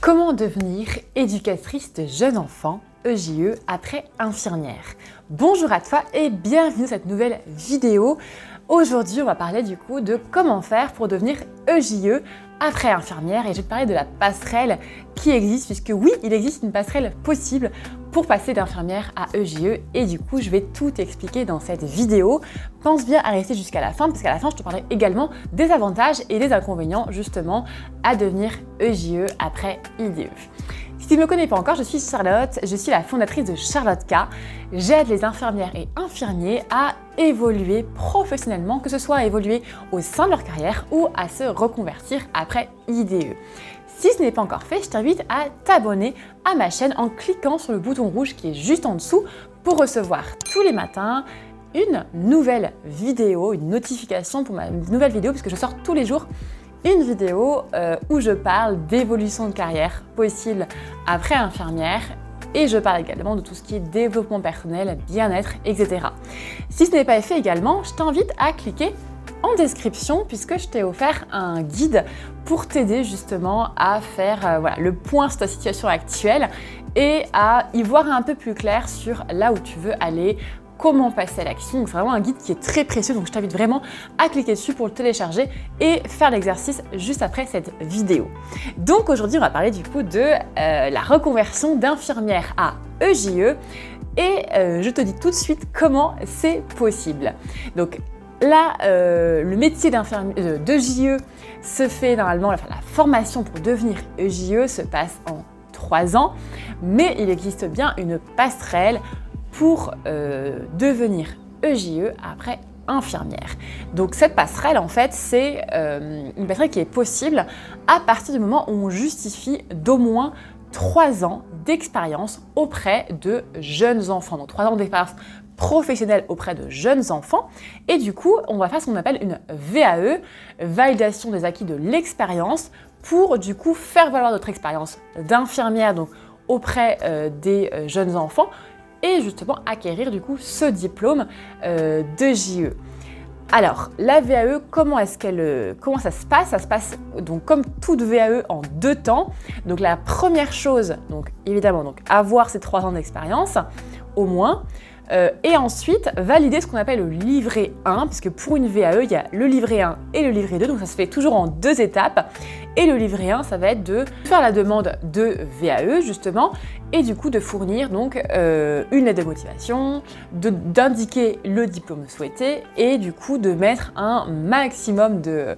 Comment devenir éducatrice de jeunes enfants, EJE, après infirmière? Bonjour à toi et bienvenue dans cette nouvelle vidéo. Aujourd'hui, on va parler du coup de comment faire pour devenir EJE après infirmière et je vais te parler de la passerelle qui existe puisque oui, il existe une passerelle possible pour passer d'infirmière à EJE et du coup, je vais tout expliquer dans cette vidéo. Pense bien à rester jusqu'à la fin parce qu'à la fin, je te parlerai également des avantages et des inconvénients justement à devenir EJE après IDE. Si tu ne me connais pas encore, je suis Charlotte, je suis la fondatrice de Charlotte K. J'aide les infirmières et infirmiers à évoluer professionnellement, que ce soit à évoluer au sein de leur carrière ou à se reconvertir après IDE. Si ce n'est pas encore fait, je t'invite à t'abonner à ma chaîne en cliquant sur le bouton rouge qui est juste en dessous pour recevoir tous les matins une nouvelle vidéo, une notification pour ma nouvelle vidéo puisque je sors tous les jours une vidéo où je parle d'évolution de carrière possible après infirmière et je parle également de tout ce qui est développement personnel, bien-être, etc. Si ce n'est pas fait également, je t'invite à cliquer en description puisque je t'ai offert un guide pour t'aider justement à faire le point sur ta situation actuelle et à y voir un peu plus clair sur là où tu veux aller, comment passer à l'action. C'est vraiment un guide qui est très précieux, donc je t'invite vraiment à cliquer dessus pour le télécharger et faire l'exercice juste après cette vidéo. Donc aujourd'hui, on va parler du coup de la reconversion d'infirmière à EJE et je te dis tout de suite comment c'est possible. Donc là, le métier d'EJE se fait normalement, la formation pour devenir EJE se passe en 3 ans, mais il existe bien une passerelle pour devenir EJE après infirmière. Donc cette passerelle en fait c'est une passerelle qui est possible à partir du moment où on justifie d'au moins 3 ans d'expérience auprès de jeunes enfants. Donc 3 ans d'expérience professionnelle auprès de jeunes enfants et du coup on va faire ce qu'on appelle une VAE, validation des acquis de l'expérience, pour du coup faire valoir notre expérience d'infirmière donc auprès des jeunes enfants et justement acquérir du coup ce diplôme d'EJE. Alors, la VAE, comment ça se passe? Ça se passe donc comme toute VAE en 2 temps. Donc la première chose, donc évidemment, donc avoir ces 3 ans d'expérience au moins. Et ensuite, valider ce qu'on appelle le livret 1, puisque pour une VAE, il y a le livret 1 et le livret 2, donc ça se fait toujours en 2 étapes. Et le livret 1, ça va être de faire la demande de VAE, justement, et du coup de fournir donc une lettre de motivation, d'indiquer le diplôme souhaité, et du coup de mettre un maximum de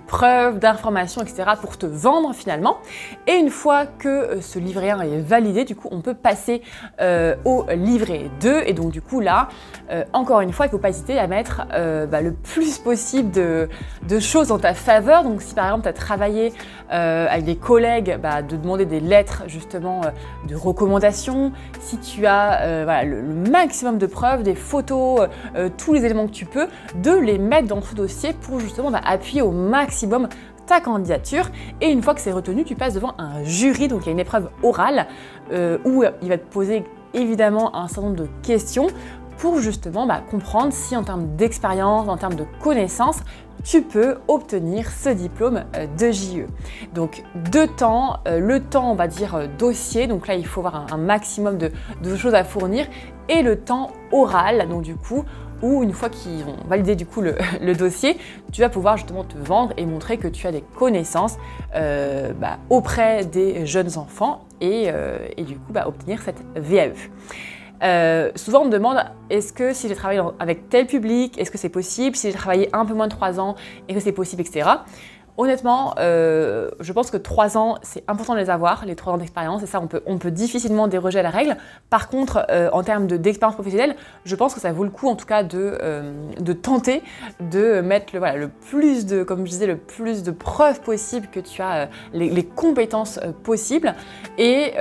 preuves, d'informations, etc. pour te vendre finalement. Et une fois que ce livret 1 est validé, du coup, on peut passer au livret 2. Et donc du coup là, encore une fois, il ne faut pas hésiter à mettre le plus possible de choses en ta faveur. Donc si par exemple tu as travaillé avec des collègues, de demander des lettres justement de recommandation. Si tu as le maximum de preuves, des photos, tous les éléments que tu peux, de les mettre dans ce dossier pour justement appuyer au maximum ta candidature. Et une fois que c'est retenu, tu passes devant un jury, donc il y a une épreuve orale où il va te poser évidemment un certain nombre de questions pour justement comprendre si en termes d'expérience, en termes de connaissances, tu peux obtenir ce diplôme d'EJE. Donc 2 temps, le temps on va dire dossier, donc là il faut avoir un maximum de choses à fournir, et le temps oral, donc du coup où une fois qu'ils vont valider du coup le dossier, tu vas pouvoir justement te vendre et montrer que tu as des connaissances auprès des jeunes enfants et du coup obtenir cette VAE. Souvent on me demande est-ce que si j'ai travaillé avec tel public, est-ce que c'est possible, si j'ai travaillé un peu moins de 3 ans, est-ce que c'est possible, etc. Honnêtement, je pense que 3 ans, c'est important de les avoir, les 3 ans d'expérience, et ça, on peut difficilement déroger à la règle. Par contre, en termes d'expérience professionnelle, je pense que ça vaut le coup, en tout cas, de tenter de mettre le plus de, comme je disais, le plus de preuves possibles que tu as les compétences possibles, et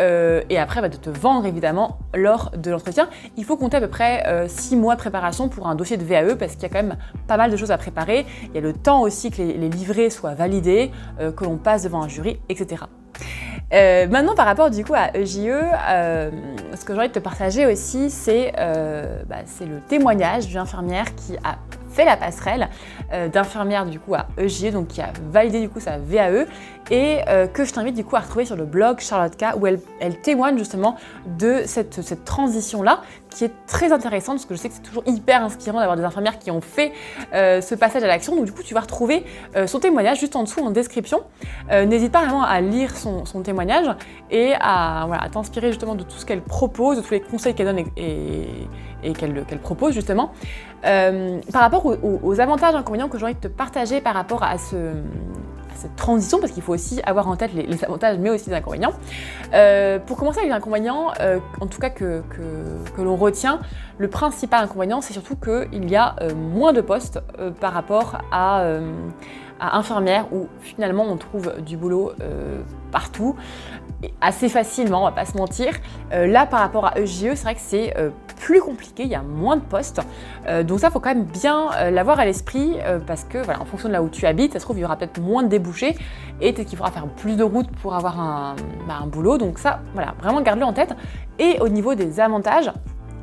après, de te vendre, évidemment, lors de l'entretien. Il faut compter à peu près 6 mois de préparation pour un dossier de VAE, parce qu'il y a quand même pas mal de choses à préparer. Il y a le temps aussi que les livrets soient validé, que l'on passe devant un jury, etc. Maintenant, par rapport du coup à EJE, ce que j'ai envie de te partager aussi, c'est le témoignage d'une infirmière qui a fait la passerelle d'infirmière du coup à EJE, donc qui a validé du coup sa VAE et que je t'invite du coup à retrouver sur le blog Charlotte K où elle témoigne justement de cette transition-là qui est très intéressante parce que je sais que c'est toujours hyper inspirant d'avoir des infirmières qui ont fait ce passage à l'action. Donc du coup, tu vas retrouver son témoignage juste en dessous en description. N'hésite pas vraiment à lire son témoignage et à t'inspirer justement de tout ce qu'elle propose, de tous les conseils qu'elle donne et qu'elle propose justement. Par rapport aux avantages et inconvénients que j'ai envie de te partager par rapport à cette transition, parce qu'il faut aussi avoir en tête les avantages mais aussi les inconvénients. Pour commencer avec les inconvénients, en tout cas que l'on retient, le principal inconvénient c'est surtout qu'il y a moins de postes par rapport à infirmière où finalement on trouve du boulot partout, et assez facilement, on va pas se mentir. Là par rapport à EJE, c'est vrai que c'est plus compliqué, il y a moins de postes. Donc ça, il faut quand même bien l'avoir à l'esprit parce que voilà, en fonction de là où tu habites, ça se trouve, il y aura peut-être moins de débouchés et peut-être qu'il faudra faire plus de routes pour avoir un boulot. Donc ça, voilà, vraiment garde-le en tête. Et au niveau des avantages,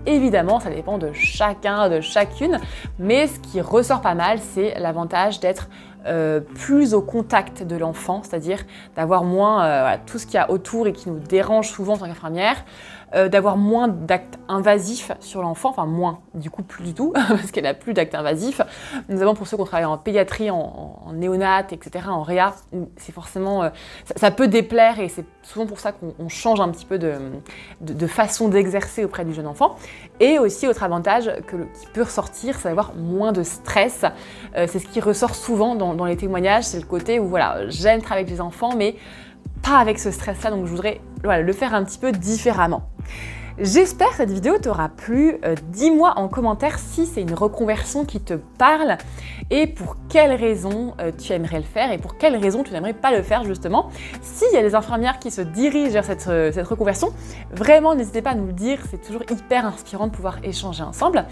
évidemment, ça dépend de chacun, de chacune, mais ce qui ressort pas mal, c'est l'avantage d'être plus au contact de l'enfant, c'est-à-dire d'avoir moins tout ce qu'il y a autour et qui nous dérange souvent en tant qu'infirmière, d'avoir moins d'actes invasifs sur l'enfant, enfin moins, du coup plus du tout, parce qu'elle n'a plus d'actes invasifs. Nous avons pour ceux qui ont travaillé en pédiatrie, en néonat, etc., en réa, c'est forcément, ça peut déplaire et c'est souvent pour ça qu'on change un petit peu de façon d'exercer auprès du jeune enfant. Et aussi, autre avantage qui peut ressortir, c'est d'avoir moins de stress. C'est ce qui ressort souvent dans les témoignages, c'est le côté où voilà, j'aime travailler avec les enfants, mais pas avec ce stress-là, donc je voudrais le faire un petit peu différemment. J'espère que cette vidéo t'aura plu. Dis-moi en commentaire si c'est une reconversion qui te parle et pour quelles raisons tu aimerais le faire et pour quelles raisons tu n'aimerais pas le faire justement. S'il y a des infirmières qui se dirigent vers cette reconversion, vraiment n'hésitez pas à nous le dire, c'est toujours hyper inspirant de pouvoir échanger ensemble.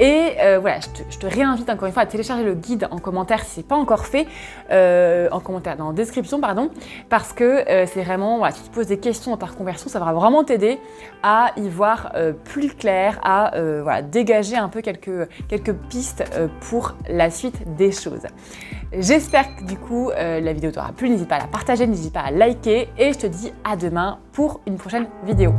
Et voilà, je te réinvite encore une fois à télécharger le guide en commentaire si ce n'est pas encore fait, en commentaire dans la description, pardon, parce que c'est vraiment, voilà, si tu te poses des questions dans ta reconversion, ça va vraiment t'aider à y voir plus clair, à dégager un peu quelques pistes pour la suite des choses. J'espère que du coup la vidéo t'aura plu, n'hésite pas à la partager, n'hésite pas à liker et je te dis à demain pour une prochaine vidéo.